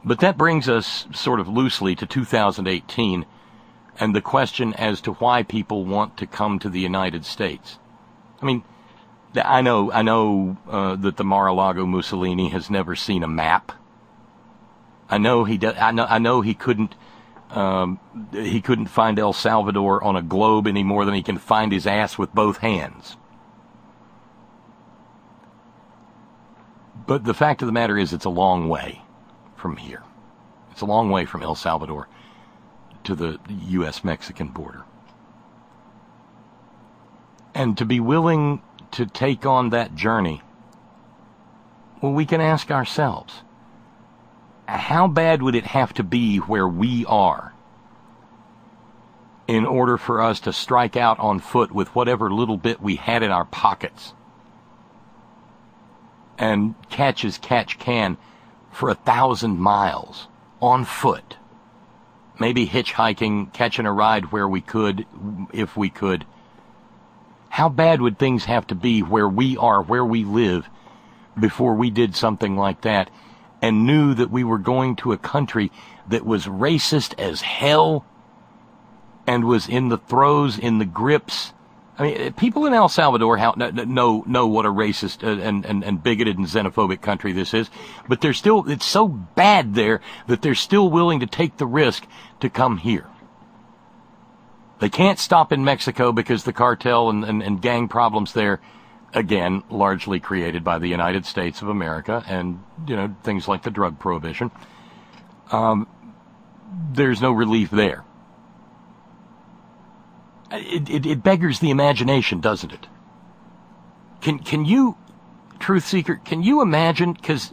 But that brings us sort of loosely to 2018 and the question as to why people want to come to the United States. I mean, I know that the Mar-a-Lago Mussolini has never seen a map. I know he couldn't find El Salvador on a globe any more than he can find his ass with both hands. But the fact of the matter is, it's a long way from here. It's a long way from El Salvador to the U.S.-Mexican border. And to be willing to take on that journey, well, we can ask ourselves, how bad would it have to be where we are in order for us to strike out on foot with whatever little bit we had in our pockets and catch as catch can for 1,000 miles on foot, maybe hitchhiking, catching a ride where we could, if we could? How bad would things have to be where we are, where we live, before we did something like that and knew that we were going to a country that was racist as hell and was in the throes, in the grips? I mean, people in El Salvador know what a racist and bigoted and xenophobic country this is, but it's so bad there that they're still willing to take the risk to come here. They can't stop in Mexico because the cartel and gang problems there, again, largely created by the United States of America and, things like the drug prohibition. There's no relief there. It beggars the imagination, doesn't it? Can you, Truth Seeker, can you imagine? Because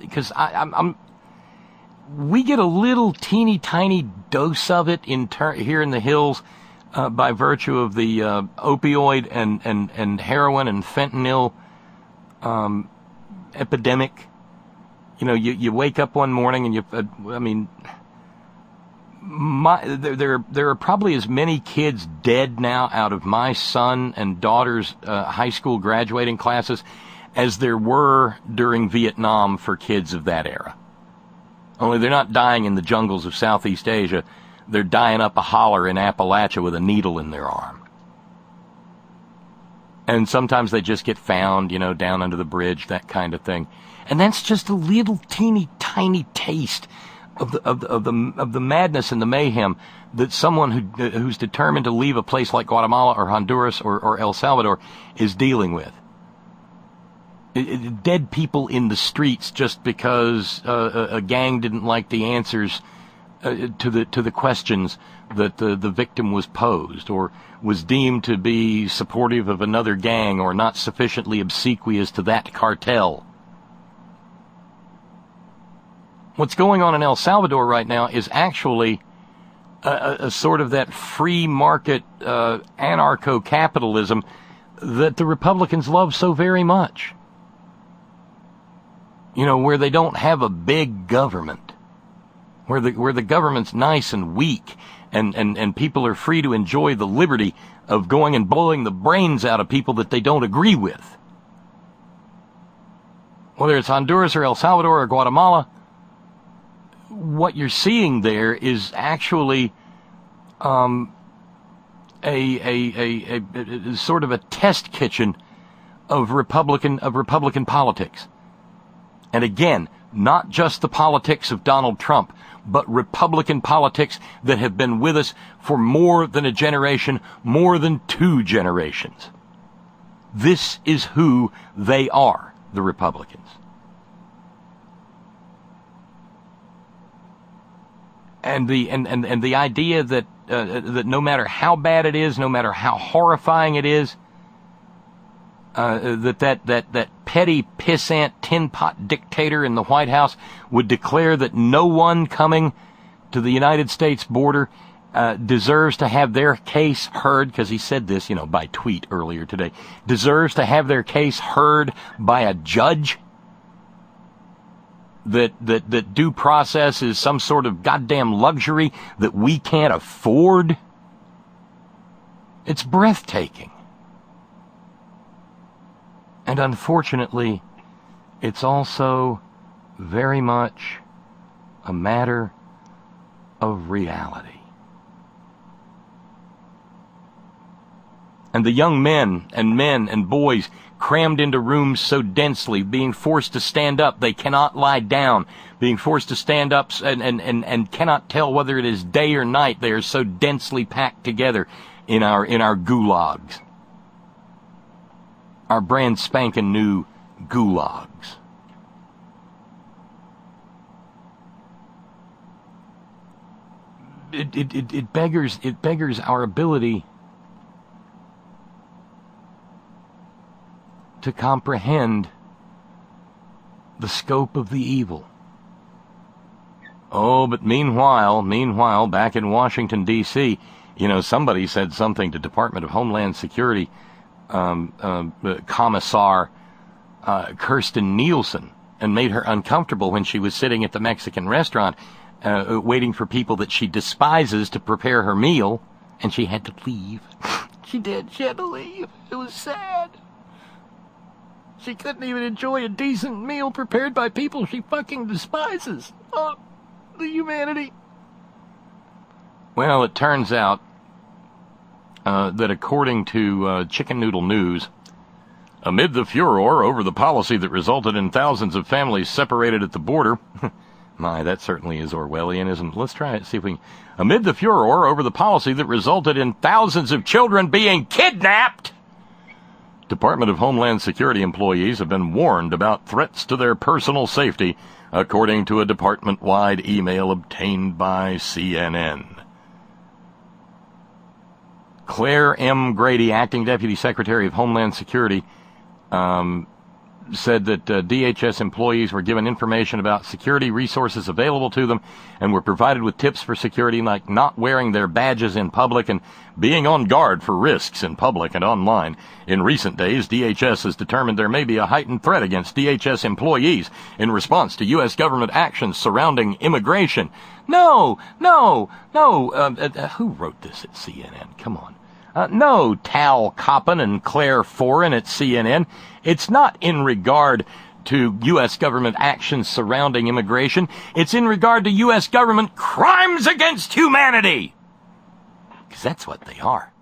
we get a little teeny tiny dose of it here in the hills by virtue of the opioid and heroin and fentanyl epidemic. You wake up one morning and there are probably as many kids dead now out of my son and daughter's high school graduating classes as there were during Vietnam for kids of that era. Only they're not dying in the jungles of Southeast Asia. They're dying up a holler in Appalachia with a needle in their arm. And sometimes they just get found, down under the bridge, that kind of thing. And that's just a little teeny tiny taste of the madness and the mayhem that someone who's determined to leave a place like Guatemala or Honduras or El Salvador is dealing with. Dead people in the streets just because a gang didn't like the answers to the questions that the victim was posed, or was deemed to be supportive of another gang or not sufficiently obsequious to that cartel. What's going on in El Salvador right now is actually a sort of that free market anarcho-capitalism that the Republicans love so very much. Where they don't have a big government, where the government's nice and weak, and people are free to enjoy the liberty of going and blowing the brains out of people that they don't agree with. Whether it's Honduras or El Salvador or Guatemala, what you're seeing there is actually a sort of a test kitchen of Republican politics. And again, not just the politics of Donald Trump, but Republican politics that have been with us for more than a generation, more than 2 generations. This is who they are, the Republicans. And the idea that that no matter how bad it is, no matter how horrifying it is, that petty pissant tin pot dictator in the White House would declare that no one coming to the United States border deserves to have their case heard, because he said this, by tweet earlier today, deserves to have their case heard by a judge. That due process is some sort of goddamn luxury that we can't afford. It's breathtaking. And unfortunately, it's also very much a matter of reality. And the young men and boys crammed into rooms so densely, being forced to stand up, they cannot lie down, being forced to stand up and cannot tell whether it is day or night. They are so densely packed together in our gulags. Our brand spanking new gulags. It beggars our ability to comprehend the scope of the evil. Oh, but meanwhile, back in Washington, D.C., somebody said something to Department of Homeland Security Commissar Kirstjen Nielsen and made her uncomfortable when she was sitting at the Mexican restaurant waiting for people that she despises to prepare her meal, and she had to leave. She did. She had to leave. It was sad. She couldn't even enjoy a decent meal prepared by people she fucking despises. Oh, the humanity. Well, it turns out that according to Chicken Noodle News, amid the furor over the policy that resulted in thousands of families separated at the border, my, that certainly is Orwellian, isn't it? Let's try it, see if we can. Amid the furor over the policy that resulted in thousands of children being kidnapped, Department of Homeland Security employees have been warned about threats to their personal safety, according to a department-wide email obtained by CNN. Claire M. Grady, Acting Deputy Secretary of Homeland Security, said that DHS employees were given information about security resources available to them and were provided with tips for security, like not wearing their badges in public and being on guard for risks in public and online. In recent days, DHS has determined there may be a heightened threat against DHS employees in response to U.S. government actions surrounding immigration. No. Who wrote this at CNN? Come on. No, Tal Coppin and Claire Foran at CNN. It's not in regard to U.S. government actions surrounding immigration. It's in regard to U.S. government crimes against humanity. Because that's what they are.